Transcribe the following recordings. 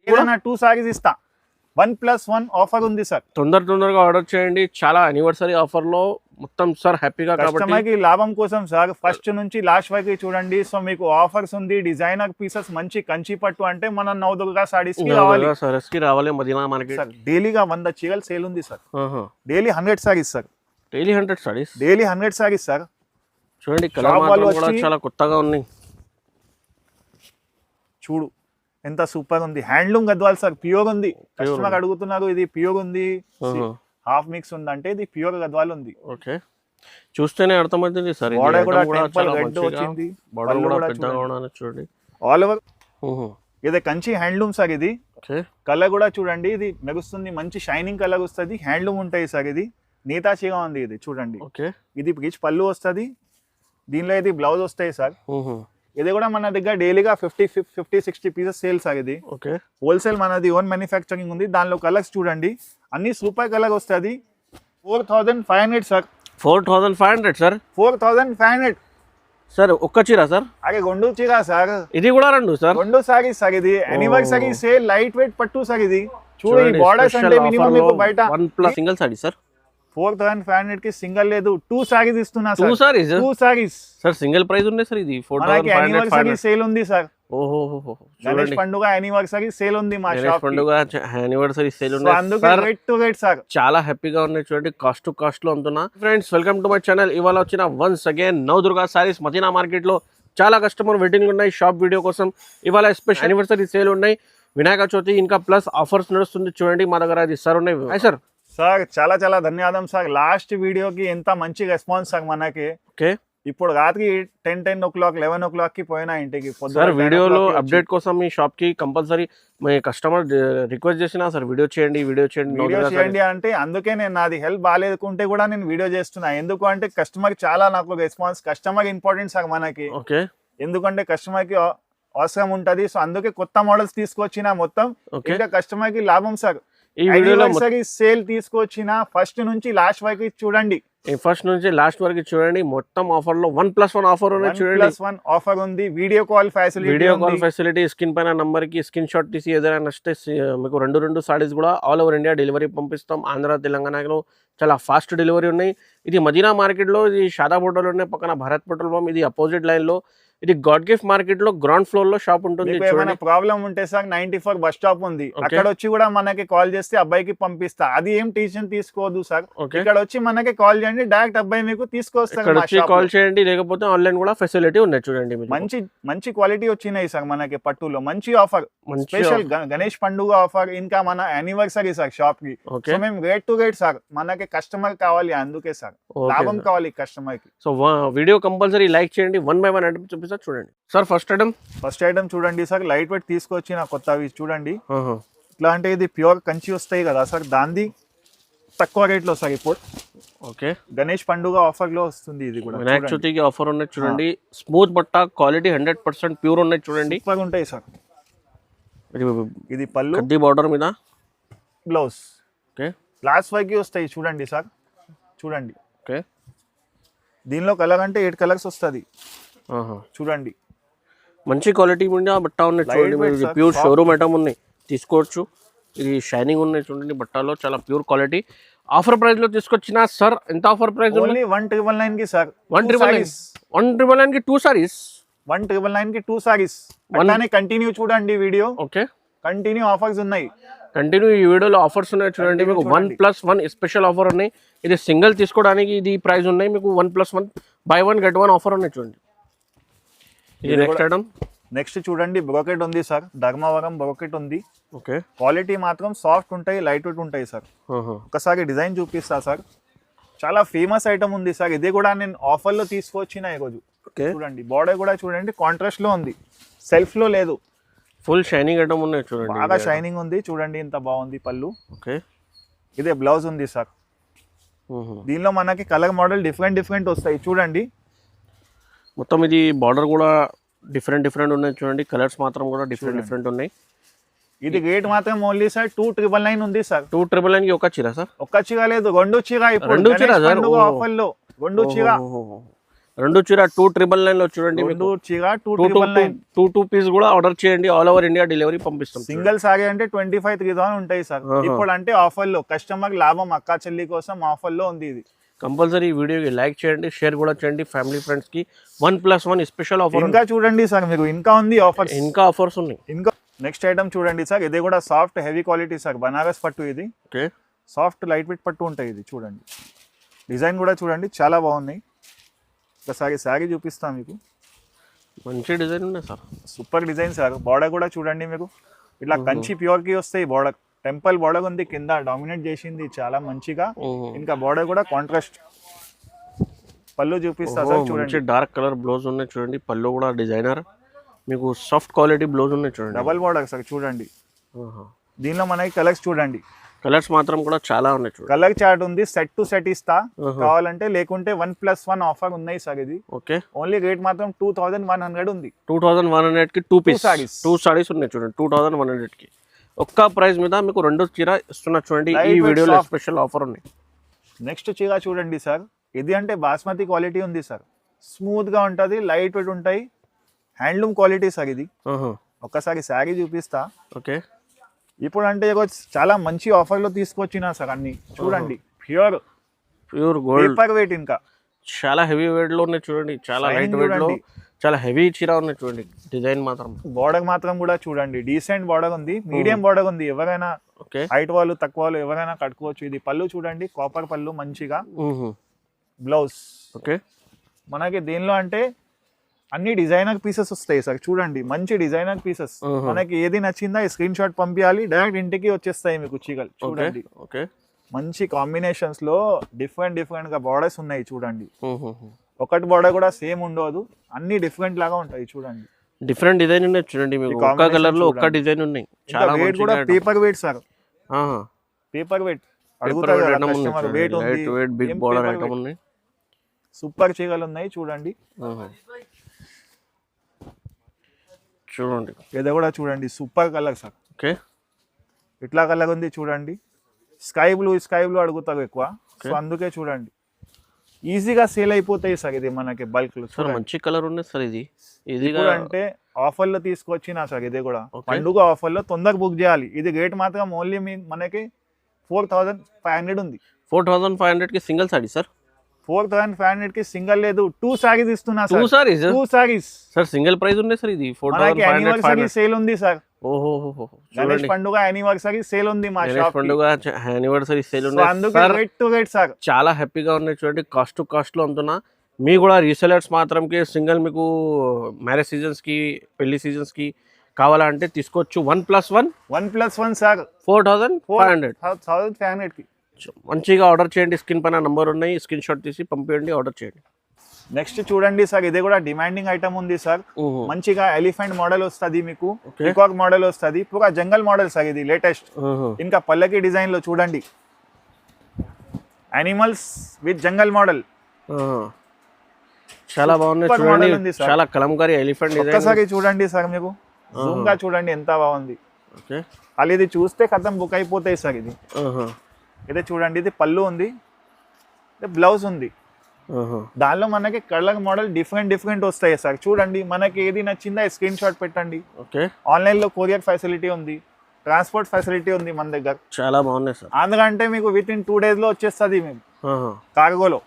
ఏదైనా 2 సారీస్ ఇస్తా 1+1 ఆఫర్ ఉంది సార్. తొందరగా ఆర్డర్ చేయండి. చాలా యానివర్సరీ ఆఫర్ లో మొత్తం సార్ హ్యాపీగా కస్టమర్కి లాభం కోసం సార్ ఫస్ట్ నుంచి లాస్ట్ వరకు చూడండి. సో మీకు ఆఫర్స్ ఉంది. డిజైనర్ పీసెస్ మంచి కంచి పట్టు అంటే మన నవదుర్గా సారీస్ కి రావాలి మదీనా మార్కెట్. సార్ డైలీగా 100 చీరలు సేల్ ఉంది sir. Daily 100 saris sir. Daily 100 saris. Daily 100 saris sir. చూడండి కలర్ మాత్రం కూడా చాలా కొత్తగా ఉన్నాయి. చూడు ఎంత సూపర్ ఉంది. Handloom Gadwal sir. ప్యూర్ ఉంది. కస్టమర్ అడుగుతున్నారు ఇది ప్యూర్ ఉంది, హాఫ్ మిక్స్ ఉంది అంటే ఇది ప్యూర్ గద్వాల్ ఉంది. ఓకే చూస్తేనే అర్థమవుతుంది సార్. బోర్డర్ కూడా టెంపుల్ రెడ్ వచ్చింది. బోర్డర్ కూడా పెద్దగా ఉన్నది చూడండి. ఆల్ ఓవర్ ఇది కంచి హ్యాండ్లూమ్ సార్. ఇది కలర్ కూడా చూడండి ఇది మెరుస్తుంది. మంచి షైనింగ్ కలర్ వస్తుంది. హ్యాండ్లూమ్ ఉంటాయి సార్. ఇది నేతాచిగా ఉంది. ఇది చూడండి. ఇది రిచ్ పళ్ళు వస్తుంది. దీనిలో ఇది బ్లౌజ్ వస్తాయి సార్. ఇది కూడా మన దగ్గర డైలీగా 50-60 పీసెస్ సేల్ సార్. ఇది హోల్సేల్ మనది ఓన్ మ్యానుఫ్యాక్చరింగ్ ఉంది. దానిలో కలర్స్ చూడండి అన్ని సూపర్ కలర్ వస్తుంది. 4500 సార్. 4500 సార్. 4500 సార్. ఒక్క చీర సార్? అరే గొండు చీర సార్. ఇది కూడా రెండు సార్. Gondu sorry sir. ఇది యానివర్సరీ సేల్ లైట్ వెయిట్ పట్టు సార్. ఇది చూడండి బోర్డర్స్ అంటే మినిమం మీకు బయట 1+ సింగిల్ సారీ సార్. 4500 కి సింగిల్ లేదు 2 సారీస్ ఇస్తున్నా sir. 2 saris sir. Single price ఉంది సార్. ఇది 4500 సేల్ ఉంది సార్. ఓహో గణేష్ పండుగ యానివర్సరీ సేల్ ఉంది మా షాప్. పండుగ యానివర్సరీ సేల్ ఉంది. అందుకే రేట్ టు రేట్ సార్. చాలా హ్యాపీగా ఉన్నాయి చూడండి. కాస్ట్ టు కాస్ట్ లో అమ్ముతున్నా. Friends welcome to my channel. ఇవాళ వచ్చిన once again Navadurga saris Madina market లో చాలా కస్టమర్ వెయిటింగ్ ఉన్నాయి షాప్ వీడియో కోసం. ఇవాళ స్పెషల్ యానివర్సరీ సేల్ ఉన్నాయి. వినాయక చవితి ఇంకా ప్లస్ ఆఫర్స్ నడుస్తుంది చూడండి. మా దగ్గర అది సార్ ఉన్నాయి సార్. సార్ చాలా చాలా ధన్యవాదం సార్. లాస్ట్ వీడియోకి ఎంత మంచి రెస్పాన్స్ సార్ మనకి. ఇప్పుడు రాత్రి 10 o'clock 11 o'clock కి పోయినా ఇంటికి. సార్ వీడియోలో అప్డేట్ కోసం మీ షాప్ కి కంపల్సరీ మీ కస్టమర్ రిక్వెస్ట్ చేసినా సార్ వీడియో చేయండి అంటే అందుకే నేను నాది హెల్ప్ బాగాలేదుకుంటే కూడా నేను వీడియో చేస్తున్నా. ఎందుకు అంటే కస్టమర్ చాలా నాకు రెస్పాన్స్. కస్టమర్ ఇంపార్టెంట్ సార్ మనకి. ఎందుకంటే కస్టమర్ కి అవసరం ఉంటది. సో అందుకే కొత్త మోడల్స్ తీసుకొచ్చిన మొత్తం ఇంకా కస్టమర్ కి లాభం సార్. ఈ వీడియోలో సేల్ తీసుకొచ్చిన ఫస్ట్ నుంచి లాస్ట్ వరకు చూడండి. మొత్తం ఆఫర్ లో 1+1 ఆఫర్ ఉన్నాయి చూడండి. 1+1 ఆఫర్ ఉంది. వీడియో కాల్ ఫెసిలిటీ స్క్రీన్ పైన నంబర్ కి స్క్రీన్ షాట్ తీసి ఏదైనా నచ్చితే మీకు రెండు సారీస్ కూడా ఆల్ ఓవర్ ఇండియా డెలివరీ పంపిస్తాం. ఆంధ్ర తెలంగాణలో చాలా ఫాస్ట్ డెలివరీ ఉన్నాయి. ఇది మదీనా మార్కెట్ లో ఇది షాదా హోటల్ ఉన్నాయి పక్కన భారత్ పెట్రోల్ పంప్. ఇది అపోజిట్ లైన్ లో ఇది గాడ్ గిఫ్ట్ మార్కెట్ లో గ్రౌండ్ ఫ్లోర్ లో షాప్ ఉంటుంది. ఏమైనా ప్రాబ్లం ఉంటే సార్ 94 బస్ స్టాప్ ఉంది. అక్కడ వచ్చి కూడా మనకి కాల్ చేస్తే అబ్బాయికి పంపిస్తా. అది ఏం టెన్షన్ తీసుకోవద్దు సార్. ఇక్కడ వచ్చి మనకి కాల్ చేయండి. డైరెక్ట్ అబ్బాయి మీకు తీసుకొస్తారు. కాల్ చేయండి. లేకపోతే ఆన్లైన్ కూడా ఫెసిలిటీ ఉన్నాయి చూడండి. మంచి క్వాలిటీ వచ్చినాయి సార్ మనకి పట్టులో. మంచి ఆఫర్ స్పెషల్ గణేష్ పండుగ ఆఫర్. ఇంకా మన యానివర్సరీ సార్ షాప్ కి. సో మేము రేట్ టు రేట్ సార్. మనకి కస్టమర్ కావాలి అందుకే సార్. లాభం కావాలి కస్టమర్ కి. సో వీడియో కంపల్సరీ లైక్ చేయండి. 1 by 1 చూపిస్తా చూడండి సార్. ఫస్ట్ ఐటమ్ చూడండి సార్. లైట్ వెయిట్ తీసుకొచ్చిన కొత్తవి చూడండి. ఇట్లా అంటే ఇది ప్యూర్ కంచి వస్తాయి కదా సార్. దాన్ని తక్కువ రేట్ లో సార్ ఇప్పుడు. గణేష్ పండుగ ఆఫర్ లో వస్తుంది. ఇది కూడా వినాయక చవితికి ఆఫర్ ఉన్నాయి చూడండి. స్మూత్ బట్ట క్వాలిటీ 100% ప్యూర్ ఉన్నాయి చూడండి. సూపర్ ఉంటాయి సార్. ఇది పళ్ళు కడ్డీ బార్డర్ మీద బ్లౌజ్. లాస్ట్ వరకు వస్తాయి చూడండి సార్. చూడండి దీనిలో కలర్ అంటే 8 కలర్స్ వస్తుంది చూడండి. మంచి క్వాలిటీ మీద బట్ట ఉన్నాయి చూడండి. ప్యూర్ షోరూమ్ ఐటమ్ ఉన్నాయి తీసుకోవచ్చు. ఇది షైనింగ్ ఉన్నాయి చూడండి. బట్టలో చాలా ప్యూర్ క్వాలిటీ. ఆఫర్ ప్రైస్ లో తీసుకొచ్చిన సార్. ఎంత ఆఫర్ ప్రైస్? 1,999 కి సార్. 1,999 కి 2 సారీస్. 1,999 కి 2 సారీస్. అలానే కంటిన్యూ చూడండి వీడియో. కంటిన్యూ ఆఫర్స్ ఉన్నాయి. కంటిన్యూ ఈ వీడియోలో ఆఫర్స్ ఉన్నాయి చూడండి. మీకు 1+1 స్పెషల్ ఆఫర్ ఉన్నాయి. ఇది సింగిల్ తీసుకోవడానికి ఇది ప్రైస్ ఉన్నాయి. మీకు 1+1 buy 1 get 1 ఆఫర్ ఉన్నాయి చూడండి. ఇది నెక్స్ట్ ఐటమ్. నెక్స్ట్ చూడండి బ్రోకెట్ ఉంది సార్. ధర్మవరం బ్రోకెట్ ఉంది. క్వాలిటీ మాత్రం సాఫ్ట్ ఉంటాయి, లైట్ వెయిట్ ఉంటాయి సార్. ఒకసారి డిజైన్ చూపిస్తా సార్. చాలా ఫేమస్ ఐటమ్ ఉంది సార్. ఇది కూడా నేను ఆఫర్ లో తీసుకొచ్చిన ఈరోజు. చూడండి బార్డర్ కూడా చూడండి కాంట్రాస్ట్ లో ఉంది. సెల్ఫ్ లో లేదు. ఫుల్ షైనింగ్ ఐటమ్ ఉన్నాయి చూడండి. బాగా షైనింగ్ ఉంది చూడండి. ఇంత బాగుంది పళ్ళు. ఇదే బ్లౌజ్ ఉంది సార్. దీనిలో మనకి కలర్ మోడల్ డిఫరెంట్ వస్తాయి చూడండి. మొత్తం ఇది బార్డర్ కూడా డిఫరెంట్ ఉన్నాయి చూడండి. కలర్స్ మాత్రం కూడా డిఫరెంట్ ఉన్నాయి. ఇది రేట్ మాత్రం ఓన్లీ సార్ 2,999 ఉంది సార్. 2,999 కి ఒక చీర సార్? ఒక్క చీర లేదు, రెండు చీర. ఇప్పుడు ఆఫర్ లో రెండు చీర. రెండు చీర 299 లో చూడండి. రెండు మీకు చీర 299 2 పీస్ కూడా ఆర్డర్ చేయండి, ఆల్ ఓవర్ ఇండియా డెలివరీ పంపిస్తాం. సింగిల్ సారీ అంటే 25,000-30,000 ఉంటాయి సార్. ఇప్పుడు అంటే ఆఫర్ లో కస్టమర్ లాభం, అక్క చెల్లి కోసం ఆఫర్ లో ఉంది ఇది. కంపల్సరీ వీడియోకి లైక్ చేయండి, షేర్ కూడా చేయండి ఫ్యామిలీ ఫ్రెండ్స్ కి. 1+1 స్పెషల్ ఆఫర్. ఇంకా చూడండి సార్, మీకు ఇంకా ఉంది ఆఫర్స్, ఇంకా ఆఫర్స్ ఉన్నాయి. ఇంకా నెక్స్ట్ ఐటమ్ చూడండి సార్, ఇది కూడా soft heavy quality sir, Banaras పట్టు ఇది. ఓకే, సాఫ్ట్ లైట్ వెయిట్ పట్టు ఉంటాయి ఇది. చూడండి డిజైన్ కూడా చూడండి చాలా బాగున్నాయి. ఒకసారి శారీ చూపిస్తాం మీకు. మంచి డిజైన్ ఉన్నాయి sir, super design sir. Border కూడా చూడండి మీకు ఇట్లా కంచి ప్యూర్ కి వస్తాయి. బార్డర్ టెంపుల్ బార్డర్ ఉంది, కింద డామినేట్ చేసింది చాలా మంచిగా. ఇంకా బార్డర్ కూడా కాంట్రాస్ట్. పళ్ళు చూపిస్తా సార్ చూడండి, డార్క్ కలర్ బ్లౌజ్ ఉన్నాయి చూడండి. పళ్ళు కూడా డిజైనర్, మీకు సాఫ్ట్ క్వాలిటీ బ్లౌజ్ ఉన్నాయి చూడండి. డబల్ బార్డర్ సార్ చూడండి. దీనిలో మనకి కలర్స్ చూడండి, కలర్స్ మాత్రం కూడా చాలా ఉన్నాయి చూడండి. కలర్ చార్ట్ ఉంది, సెట్ టు సెట్ ఇస్తా కావాలంటే, లేకుంటే 1+1 ఆఫర్ ఉన్నాయి సార్ ఇది. ఓకే, ఓన్లీ రేట్ మాత్రం 2,100 ఉంది. 2,100 కి 2 పీస్ టూ సారీస్ ఉన్నాయి చూడండి. 2,100 కి ఒక్క ప్రైస్ మీద మీకు 2 చీర ఇస్తున్నా చూడండి. ఈ వీడియోలో స్పెషల్ ఆఫర్ ఉంది. నెక్స్ట్ చీర చూడండి సార్, ఇది అంటే బాస్మతి క్వాలిటీ ఉంది సార్. స్మూత్ గా ఉంటది, లైట్ వెయిట్ ఉంటాయి, హ్యాండ్లూమ్ క్వాలిటీ సార్ ఇది. ఒక్కసారి శారీ చూపిస్తా. ఓకే, ఇప్పుడు అంటే చాలా మంచి ఆఫర్ లో తీసుకొచ్చినా సార్ అన్ని. చూడండి ప్యూర్ గోల్డ్ పేపర్ వెయిట్, ఇంకా చాలా హెవీ వెయిట్ లో ఉన్నాయి చూడండి. చాలా లైట్ వెయిట్ లో చాలా హెవీ చీర ఉన్నాయి చూడండి. డిజైన్ మాత్రం, బార్డర్ మాత్రం కూడా చూడండి డీసెంట్ బార్డర్ ఉంది, మీడియం బార్డర్ ఉంది. ఎవరైనా హైట్ వాళ్ళు తక్కువ వాళ్ళు ఎవరైనా కట్టుకోవచ్చు. ఇది పళ్ళు చూడండి, కాపర్ పళ్ళు మంచిగా. బ్లౌజ్ ఓకే, మనకి దీనిలో అంటే అన్ని డిజైనర్ పీసెస్ వస్తాయి సార్. చూడండి మంచి డిజైనర్ పీసెస్. మనకి ఏది నచ్చిందా స్క్రీన్ షాట్ పంపించాలి, డైరెక్ట్ ఇంటికి వచ్చేస్తాయి మీకు చీరలు. చూడండి ఓకే, మంచి కాంబినేషన్స్ లో డిఫరెంట్ గా బార్డర్స్ ఉన్నాయి చూడండి. ఒకటి బార్డర్ కూడా సేమ్ ఉండదు, అన్ని డిఫరెంట్ లాగా ఉంటాయి చూడండి. డిఫరెంట్ డిజైన్ ఉన్నాయి చూడండి. మీకు ఒక్క కలర్ లో ఒక్క డిజైన్ ఉన్నాయి. చాలా వెయిట్ కూడా paper weight sir. Paper weight అడుగుతారు కస్టమర్, వెయిట్ ఉంది, బిగ్ బార్డర్ ఐటమ్ ఉన్నాయి. సూపర్ చీరలు ఉన్నాయి చూడండి. చూడండి ఇది కూడా చూడండి సూపర్ కలర్ సార్. ఓకే, ఇట్లా కలర్ ఉంది చూడండి. స్కై బ్లూ అడుగుతారు ఎక్కువ, సో అందుకే చూడండి ఈజీగా సేల్ అయిపోతాయి సార్. ఇది మనకి బల్క్ లో మంచి కలర్ ఉంది సార్. ఇది కూడా అంటే ఆఫర్ లో తీసుకొచ్చినా సార్. ఇది కూడా పండుగ ఆఫర్ లో తొందరగా బుక్ చేయాలి. ఇది రేట్ మాత్రం ఓన్లీ మనకి 4,500 ఉంది. 4,500 కి సింగిల్ సారీ సార్. 4,500 కి సింగిల్ లేదు, 2 సారీస్ ఇస్తున్నా sir. 2 saris sir. Single price ఉంది సార్. ఇది 4,500 సేల్ ఉంది సార్. ఓహో, గణేష్ పండుగ యానివర్సరీ సేల్ ఉంది మా షాప్. పండుగ యానివర్సరీ సేల్ ఉంది. అందుకే రేట్ టు రేట్ సార్. చాలా హ్యాపీగా ఉన్నాయి చూడండి. కాస్ట్ టు కాస్ట్ లో అమ్ముతున్నా. మీ కూడా రీసెలర్స్ మాత్రంకి సింగిల్ మీకు మ్యారేజ్ సీజన్స్ కి, పెళ్లి సీజన్స్ కి కావాలంటే తీసుకోవచ్చు. 1+1 సార్ 4,500 కి మంచిగా ఆర్డర్ చేయండి. స్క్రీన్ పైన నంబర్ ఉన్నాయి, స్క్రీన్ షాట్ తీసి పంపించండి, ఆర్డర్ చేయండి. నెక్స్ట్ చూడండి సార్, ఇది కూడా డిమాండింగ్ ఐటమ్ ఉంది సార్. మంచిగా ఎలిఫెంట్ మోడల్ వస్తుంది, మీకు పీకాక్ మోడల్ వస్తుంది, పూరా జంగల్ మోడల్ సార్. ఇది లేటెస్ట్. ఇంకా పల్లకి డిజైన్ లో చూడండి, యానిమల్స్ విత్ జంగల్ మోడల్. చాలా బాగుంది చూడండి. చాలా కలంకారీ ఎలిఫెంట్ డిజైన్. ఒక్కసారి చూడండి సార్, మీకు జూమ్ గా చూడండి ఎంత బాగుంది. అది ఇది చూస్తే కథం బుక్ అయిపోతాయి సార్. ఇది చూడండి, ఇది పళ్ళు ఉంది, బ్లౌజ్ ఉంది. దానిలో మనకి కలర్ మోడల్ డిఫరెంట్ వస్తాయి సార్. చూడండి మనకి ఏది నచ్చిందా స్క్రీన్ షాట్ పెట్టండి. ఆన్లైన్ లో కొరియర్ ఫెసిలిటీ ఉంది, ట్రాన్స్పోర్ట్ ఫెసిలిటీ ఉంది మన దగ్గర. చాలా బాగున్నాయి సార్. అందుకంటే మీకు విత్ ఇన్ 2 days లో వచ్చేస్తుంది మేము కార్గోలో.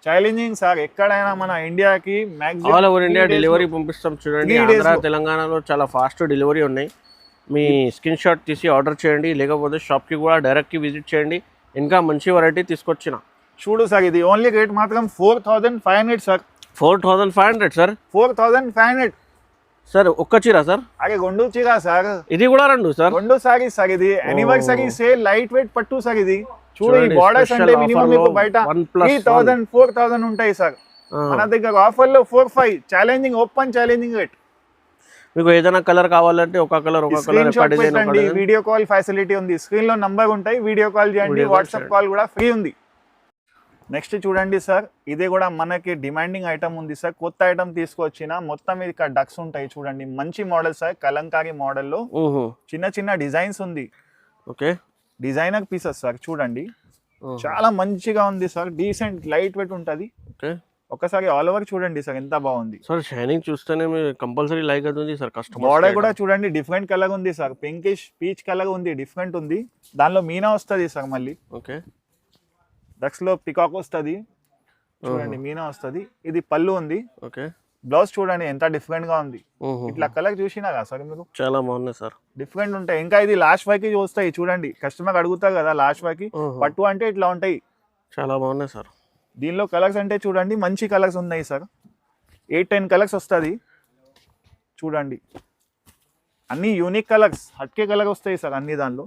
ఛాలెంజింగ్ సార్, ఎక్కడైనా మన ఇండియాకి maximum all over India delivery పంపిస్తాం చూడండి. ఆంధ్ర తెలంగాణలో చాలా ఫాస్ట్ డెలివరీ ఉన్నాయి. మీ స్క్రీన్ షాట్ తీసి ఆర్డర్ చేయండి, లేకపోతే షాప్కి కూడా డైరెక్ట్కి విజిట్ చేయండి. ఇంకా మంచి వెరైటీ తీసుకొచ్చిన చూడు సార్. ఇది ఓన్లీ రేట్ మాత్రం 4,500 సార్. 4,500 సార్. 4,500 సార్. ఒక్క చీర సార్? అదే రెండు చీర సార్. ఇది కూడా రెండు సార్. రెండు సారీ సార్. ఇది యానివర్సరీ సేల్ లైట్ వెయిట్ పట్టు సార్. ఇది చూడు, ఈ బార్డర్స్ అంటే మినిమం మీకు బయట 3,000 4,000 ఉంటాయి సార్. మన దగ్గర ఆఫర్ లో 4,500 ఛాలెంజింగ్, ఓపెన్ ఛాలెంజింగ్ రేట్. మీకు ఏదైనా కలర్ కావాలంటే ఒక కలర్ వీడియో కాల్ ఫెసిలిటీ ఉంది. స్క్రీన్ లో నంబర్ ఉంటాయి, వీడియో కాల్ చేయండి. వాట్సాప్ కాల్ కూడా ఫ్రీ ఉంది. నెక్స్ట్ చూడండి సార్, ఇది కూడా మనకి డిమాండింగ్ ఐటమ్ ఉంది సార్. కొత్త ఐటమ్ తీసుకొచ్చిన, మొత్తం ఇక్కడ డక్స్ ఉంటాయి చూడండి. మంచి మోడల్ సార్, కలంకారీ మోడల్లో చిన్న డిజైన్స్ ఉంది. Okay, designer pieces sir. చూడండి చాలా మంచిగా ఉంది సార్, డీసెంట్ లైట్ వెయిట్ ఉంటుంది. ఒకసారి ఆల్ ఓవర్ చూడండి సార్ ఎంత బాగుంది. సార్ షైనింగ్ చూస్తేనే కంపల్సరీ లైక్ అవుతుంది సార్ కస్టమర్. బార్డర్ కూడా చూడండి డిఫరెంట్ కలర్ ఉంది సార్, పింకిష్ పీచ్ కలర్ ఉంది, డిఫరెంట్ ఉంది. దానిలో మీనా వస్తుంది సార్ మళ్ళీ. ఓకే, డక్స్ లో పికాక్ వస్తుంది చూడండి, మీనా వస్తుంది. ఇది పళ్ళు ఉంది. ఓకే, బ్లౌజ్ చూడండి ఎంత డిఫరెంట్ గా ఉంది. ఇట్లా కలర్ చూసినా కదా సార్ మీరు, చాలా బాగున్నాయి సార్, డిఫరెంట్ ఉంటాయి. ఇంకా ఇది లాస్ట్ వైకి చూస్తాయి చూడండి, కస్టమర్ అడుగుతారు కదా లాస్ట్ వైకి పట్టు అంటే ఇట్లా ఉంటాయి. చాలా బాగున్నాయి సార్. దీనిలో కలర్స్ అంటే చూడండి మంచి కలర్స్ ఉన్నాయి సార్, 8-10 కలర్స్ వస్తుంది చూడండి. అన్ని యూనిక్ కలర్స్, హట్కే కలర్ వస్తాయి సార్ అన్ని. దానిలో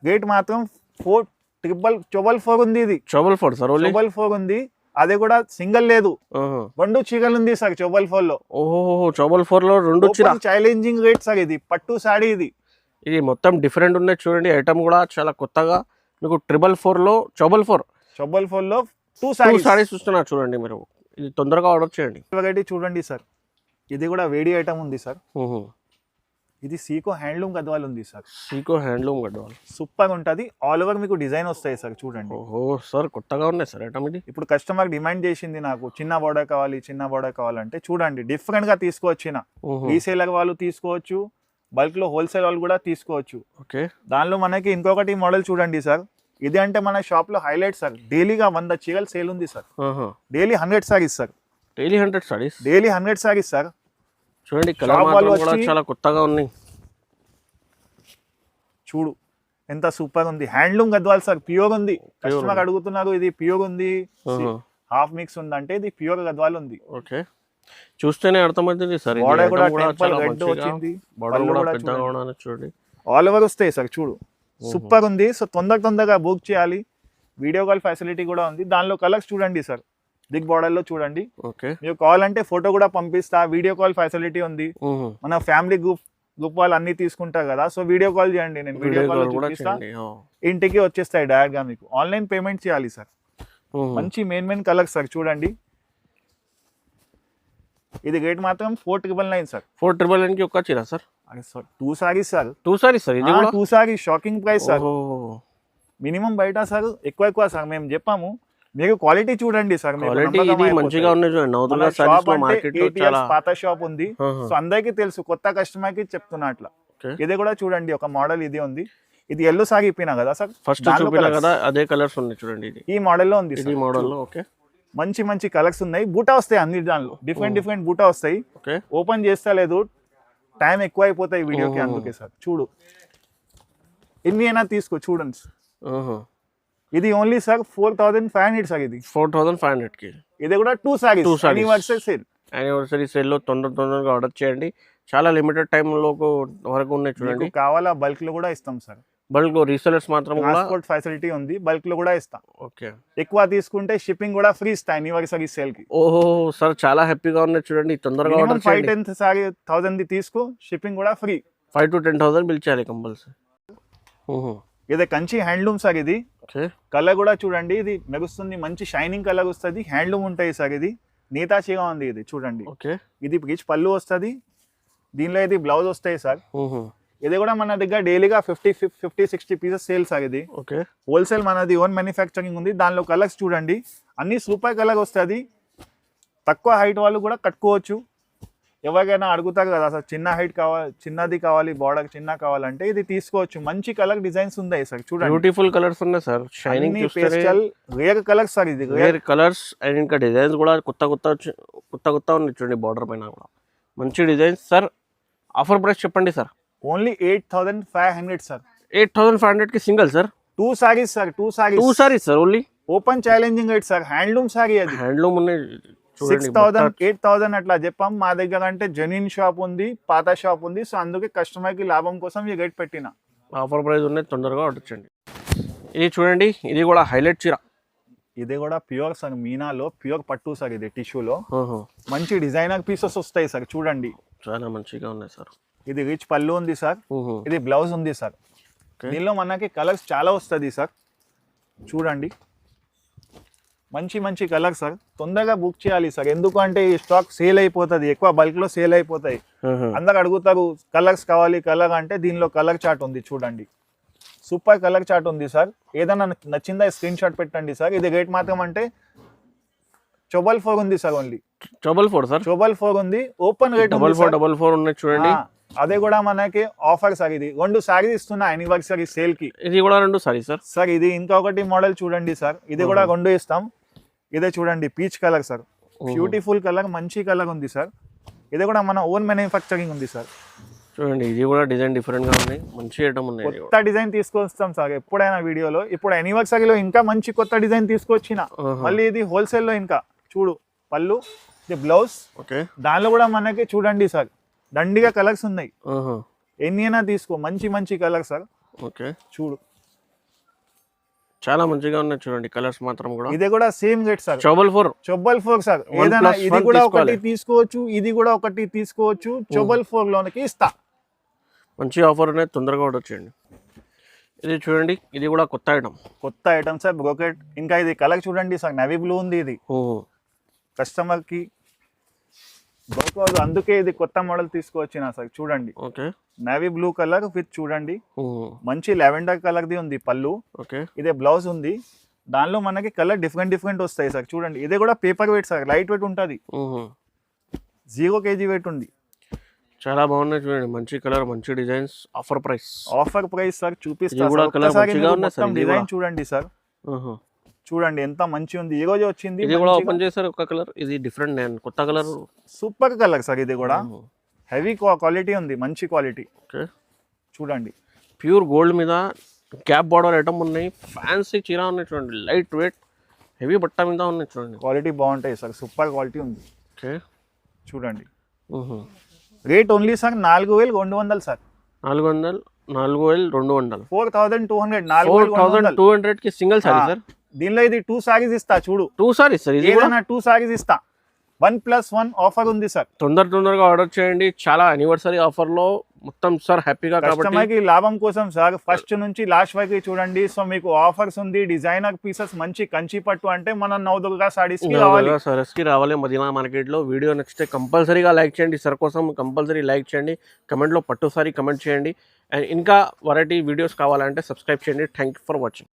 రేట్ మాత్రం 4,444 ఉంది. ఇది 444 ఉంది. అదే కూడా సింగిల్ లేదు, 2 చీరలు ఉంది సార్ 444 లో. ఓహో, 444 లో 2 చీర. ఛాలెంజింగ్ రేట్ సార్ ఇది, పట్టు సాడీ ఇది. ఇది మొత్తం డిఫరెంట్ ఉన్నాయి చూడండి, ఐటమ్ కూడా చాలా కొత్తగా మీకు 444 లో 444 లో 2 సారీస్ చూస్తున్నారు చూడండి మీరు. ఇది తొందరగా ఆర్డర్ చేయండి. వెరైటీ చూడండి సార్, ఇది కూడా వేడి ఐటమ్ ఉంది సార్. ఇది సీకో హ్యాండ్లూమ్ గద్వాల్ ఉంది sir. Seeko handloom Gadwal super ఉంటుంది. ఆల్ ఓవర్ మీకు డిజైన్ వస్తాయి సార్ చూడండి. ఓహో సార్, కొత్తగా ఉన్నాయి సార్ ఐటమ్ ఇది. ఇప్పుడు కస్టమర్ డిమాండ్ చేసింది నాకు చిన్న బోర్డర్ కావాలి, చిన్న బోర్డర్ కావాలంటే చూడండి డిఫరెంట్ గా తీసుకొచ్చిన. రీసేలర్ వాళ్ళు తీసుకోవచ్చు, బల్క్ లో హోల్సేల్ వాళ్ళు కూడా తీసుకోవచ్చు. ఓకే, దానిలో మనకి ఇంకొకటి మోడల్ చూడండి సార్. ఇది అంటే మన షాప్ లో హైలైట్ సార్. డైలీగా 100 చీరలు సేల్ ఉంది sir. Daily 100 saris sir. Daily 100 saris. Daily 100 saris sir. చూడండి కలర్ మాత్రం కూడా చాలా కొత్తగా ఉన్నాయి. చూడు ఎంత సూపర్ ఉంది. హ్యాండ్లూమ్ గద్వాల్ సార్, ప్యూర్ ఉంది. కస్టమర్ అడుగుతున్నారు ఇది ప్యూర్ ఉంది, హాఫ్ మిక్స్ ఉంది అంటే ఇది ప్యూర్ గద్వాల్ ఉంది. ఓకే, చూస్తేనే అర్థమవుతుంది సార్. బోర్డర్ కూడా రెడ్ వచ్చింది, బోర్డర్ కూడా పెద్దగా ఉన్నది చూడండి. ఆల్ ఓవర్ వస్తాయి సార్ చూడు, సూపర్ ఉంది. సో తొందరగా బుక్ చేయాలి. వీడియో కాల్ ఫెసిలిటీ కూడా ఉంది. దానిలో కలర్స్ చూడండి సార్, బిగ్ బోర్డర్ లో చూడండి. ఓకే, మీకు కావాలంటే ఫోటో కూడా పంపిస్తా. వీడియో కాల్ ఫెసిలిటీ ఉంది. మన ఫ్యామిలీ గ్రూప్ వాళ్ళు అన్ని తీసుకుంటారు కదా, సో వీడియో కాల్ చేయండి, నేను వీడియో కాల్ చూపిస్తా. ఇంటికి వచ్చేస్తాయి డైరెక్ట్ గా. మీకు ఆన్లైన్ పేమెంట్ చేయాలి సార్. మంచి మెయిన్ కలర్స్ సార్ చూడండి. ఇది రేట్ మాత్రం 4,999 సార్. 4,999 కి ఒక్క చీర సార్. అదే sir 2 saris sir. 2 saris sir. ఇది కూడా 2 saris. Shocking price sir. Minimum బయట సార్ ఎక్కువ సార్ మేము చెప్పాము. మీకు క్వాలిటీ చూడండి సార్, క్వాలిటీ ఇది మంచిగా ఉన్నాయి చూడండి. నౌదుల్లా సారీస్ లో మార్కెట్ లో చాలా పాత షాప్ ఉంది, సో అందరికీ తెలుసు. కొత్త కస్టమర్ కి చెప్తున్నా అట్లా. ఇది కూడా చూడండి ఒక మోడల్ ఇది ఉంది. ఇది ఎల్లో సారీ ఇప్పినా కదా సార్, ఫస్ట్ చూపినా కదా, అదే కలర్స్ ఉన్నాయి చూడండి. ఇది ఈ మోడల్ లో ఉంది. ఈ మోడల్ లో ఓకే, మంచి కలర్స్ ఉన్నాయి. బూటా వస్తాయి అన్ని దానిలో, డిఫరెంట్ బూటా వస్తాయి. ఓపెన్ చేస్తా లేదు, టైం ఎక్కువ అయిపోతాయి వీడియోకి, అందుకే సార్. చూడు ఎన్ని అయినా తీసుకో చూడండి. ఇది ఓన్లీ సార్ 4,500 సార్. ఇది 4,500 కి. ఇది కూడా 2 సారీస్. యానివర్సరీ సేల్ లో తొందరగా ఆర్డర్ చేయండి. చాలా లిమిటెడ్ టైం లో వరకు ఉన్నాయి చూడండి. కావాలా బల్క్ లో కూడా ఇస్తాం సార్. బల్క్ రీసెలర్స్ మాత్రం ట్రాన్స్పోర్ట్ ఫెసిలిటీ ఉంది, బల్క్ లో కూడా ఇస్తాం. ఓకే, ఎక్కువ తీసుకుంటే షిప్పింగ్ కూడా ఫ్రీ ఇస్తాం యానివర్సరీ సేల్ కి. ఓహో సార్, చాలా హ్యాపీగా ఉన్నాయి చూడండి. తొందరగా ఆర్డర్ చేయండి. 5-10 సారీ 1000 తీసుకో, షిప్పింగ్ కూడా ఫ్రీ. 5,000 to 10,000 బిల్ చేయాలి కంపల్సరీ. ఇది కంచి హ్యాండ్లూమ్ సార్. ఇది కలర్ కూడా చూడండి, ఇది మెరుస్తుంది, మంచి షైనింగ్ కలర్ వస్తుంది. హ్యాండ్లూమ్ ఉంటాయి సార్. ఇది నేతాచిగా ఉంది. ఇది చూడండి. ఇది రిచ్ పళ్ళు వస్తుంది. దీనిలో ఇది బ్లౌజ్ వస్తాయి సార్. ఇది కూడా మన దగ్గర డైలీగా 50-60 పీసెస్ సేల్ సార్. ఇది హోల్సేల్ మనది ఓన్ మ్యానుఫ్యాక్చరింగ్ ఉంది. దానిలో కలర్స్ చూడండి, అన్ని సూపర్ కలర్ వస్తుంది. తక్కువ హైట్ వాళ్ళు కూడా కట్టుకోవచ్చు. ఎవరికైనా అడుగుతారు కదా సార్ చిన్న హైట్ కావాలి, చిన్నది కావాలి, బార్డర్ చిన్న కావాలంటే ఇది తీసుకోవచ్చు. మంచి కలర్ డిజైన్స్ ఉన్నాయి సార్ చూడండి. బ్యూటిఫుల్ కలర్స్ ఉన్నాయి sir. Shining pastel rare colours sir. ఇది రేర్ కలర్స్ అండ్ ఇంకా డిజైన్స్ కూడా కొత్త ఉన్నాయి చూడండి. బార్డర్ పైన కూడా మంచి డిజైన్స్ సార్. ఆఫర్ ప్రైస్ చెప్పండి సార్. Only 8,500 sir. 8,500 కి single sir. 2 saris sir. 2 saris sir. Only open challenging rate sir. Handloom sorry. అది హ్యాండ్లూమ్ ఉన్నాయి. 6,000 8,000 అట్లా చెప్పాం. మా దగ్గర అంటే జెన్యూన్ షాప్ ఉంది, పాత షాప్ ఉంది, సో అందుకే కస్టమర్ కి లాభం కోసం ఈ రేట్ పెట్టిన. ఆఫర్ ప్రైస్ ఉన్నాయి, తొందరగా ఆర్డర్ చేయండి. ఇది చూడండి, ఇది కూడా హైలైట్ చీర. ఇది కూడా ప్యూర్ సార్, మీనాలో ప్యూర్ పట్టు సార్. ఇది టిష్యూలో మంచి డిజైనర్ పీసెస్ వస్తాయి సార్. చూడండి చాలా మంచిగా ఉన్నాయి సార్. ఇది రిచ్ పళ్ళు ఉంది సార్. ఇది బ్లౌజ్ ఉంది సార్. దీనిలో మనకి కలర్స్ చాలా వస్తుంది సార్. చూడండి మంచి కలర్ సార్. తొందరగా బుక్ చేయాలి సార్, ఎందుకంటే ఈ స్టాక్ సేల్ అయిపోతుంది, ఎక్కువ బల్క్ లో సేల్ అయిపోతాయి. అందరు అడుగుతారు కలర్స్ కావాలి కలర్ అంటే, దీనిలో కలర్ చార్ట్ ఉంది చూడండి. సూపర్ కలర్ చార్ట్ ఉంది సార్. ఏదైనా నచ్చిందా స్క్రీన్ షాట్ పెట్టండి సార్. ఇది రేట్ మాత్రం అంటే 444 ఉంది సార్. Only 444 sir. 444 ఉంది. ఓపెన్ రేట్ 444 ఉన్నాయి చూడండి. అదే కూడా మనకి ఆఫర్ సార్. ఇది 2 సారీస్ ఇస్తున్నా యానివర్సరీ సేల్ కి. ఇది కూడా 2 సారీ సార్. సార్ ఇది ఇంకొకటి మోడల్ చూడండి సార్. ఇది కూడా 2 ఇస్తాం. ఇదే చూడండి peach colour sir. Beautiful colour, మంచి కలర్ ఉంది సార్. ఇది కూడా మన ఓన్ మ్యానుఫ్యాక్చరింగ్ ఉంది సార్. చూడండి ఇది కూడా డిజైన్ డిఫరెంట్ గా ఉంది. మంచి ఐటమ్ ఉంది. కొత్త డిజైన్ తీసుకొస్తాం సార్ ఎప్పుడైనా వీడియోలో. ఇప్పుడు యానివర్సరీలో ఇంకా మంచి కొత్త డిజైన్ తీసుకొచ్చిన. మళ్ళీ ఇది హోల్సేల్ లో ఇంకా చూడు పళ్ళు, ఇది బ్లౌజ్. ఓకే. దానిలో కూడా మనకి చూడండి సార్ దండిగా కలర్స్ ఉన్నాయి. ఎన్ని అయినా తీసుకో, మంచి మంచి కలర్ సార్. ఓకే. చూడు చాలా మంచిగా ఉన్నాయి చూడండి కలర్స్ మాత్రం కూడా. ఇది కూడా సేమ్ రేట్ సార్. 444 సార్. ఏదైనా ఇది కూడా ఒకటి తీసుకోవచ్చు, ఇది కూడా ఒకటి తీసుకోవచ్చు. 444 లోనికి ఇస్తా. మంచి ఆఫర్ అనేది, తొందరగా ఆర్డర్ చేయండి. ఇది చూడండి ఇది కూడా కొత్త ఐటమ్ సార్. బ్రోకెట్. ఇంకా ఇది కలర్ చూడండి సార్, నేవీ బ్లూ ఉంది. ఇది కస్టమర్ కి అందుకే ఇది కొత్త మోడల్ తీసుకొచ్చిన సార్. చూడండి okay. Navy blue colour with చూడండి మంచి లెవెండర్ కలర్ ది ఉంది పళ్ళు. ఓకే. ఇదే బ్లౌజ్ ఉంది. దానిలో మనకి కలర్ డిఫరెంట్ వస్తాయి సార్. చూడండి ఇది కూడా paper weight sir, light weight ఉంటుంది. 0 kg వెయిట్ ఉంది. చాలా బాగున్నాయి చూడండి. మంచి కలర్, మంచి డిజైన్స్. ఆఫర్ ప్రైస్ సార్ చూపిస్తాను. డిజైన్ చూడండి సార్. చూడండి ఎంత మంచి ఉంది. ఈ రోజు వచ్చింది. ఇది కూడా ఓపెన్ చేశారు ఒక కలర్. ఇది డిఫరెంట్, నేను కొత్త కలర్. Super colour sir. ఇది కూడా హెవీ క్వాలిటీ ఉంది, మంచి క్వాలిటీ. ఓకే. చూడండి ప్యూర్ గోల్డ్ మీద క్యాప్ బార్డర్ ఐటమ్ ఉన్నాయి. ఫ్యాన్సీ చీర ఉన్నాయి చూడండి. లైట్ వెయిట్ హెవీ బట్ట మీద ఉన్నాయి చూడండి. క్వాలిటీ బాగుంటాయి సార్. సూపర్ క్వాలిటీ ఉంది. ఓకే. చూడండి రేట్ ఓన్లీ సార్ 4200 సార్. 4200 4200 4200 కి సింగిల్ సారీ సార్. దీనిలో ఇది 2 సారీస్ ఇస్తా. చూడు 2 సారీస్ సార్. ఇది ఏదైనా 2 సారీస్ ఇస్తా. 1+1 ఆఫర్ ఉంది సార్. తొందరగా ఆర్డర్ చేయండి. చాలా యానివర్సరీ ఆఫర్ లో మొత్తం సార్ హ్యాపీగా. కాబట్టి లాభం కోసం సార్ ఫస్ట్ నుంచి లాస్ట్ వరకు చూడండి. సో మీకు ఆఫర్స్ ఉంది. డిజైనర్ పీసెస్ మంచి కంచి పట్టు అంటే మన నవదుర్గా సారీస్ కి రావాలి మదీనా మార్కెట్ లో. వీడియో నచ్చితే కంపల్సరీగా లైక్ చేయండి. సార్ కోసం కంపల్సరీ లైక్ చేయండి. కమెంట్ లో పట్టు సారీ కమెంట్ చేయండి. అండ్ ఇంకా వెరైటీ వీడియోస్ కావాలంటే సబ్స్క్రైబ్ చేయండి. Thank you for watching.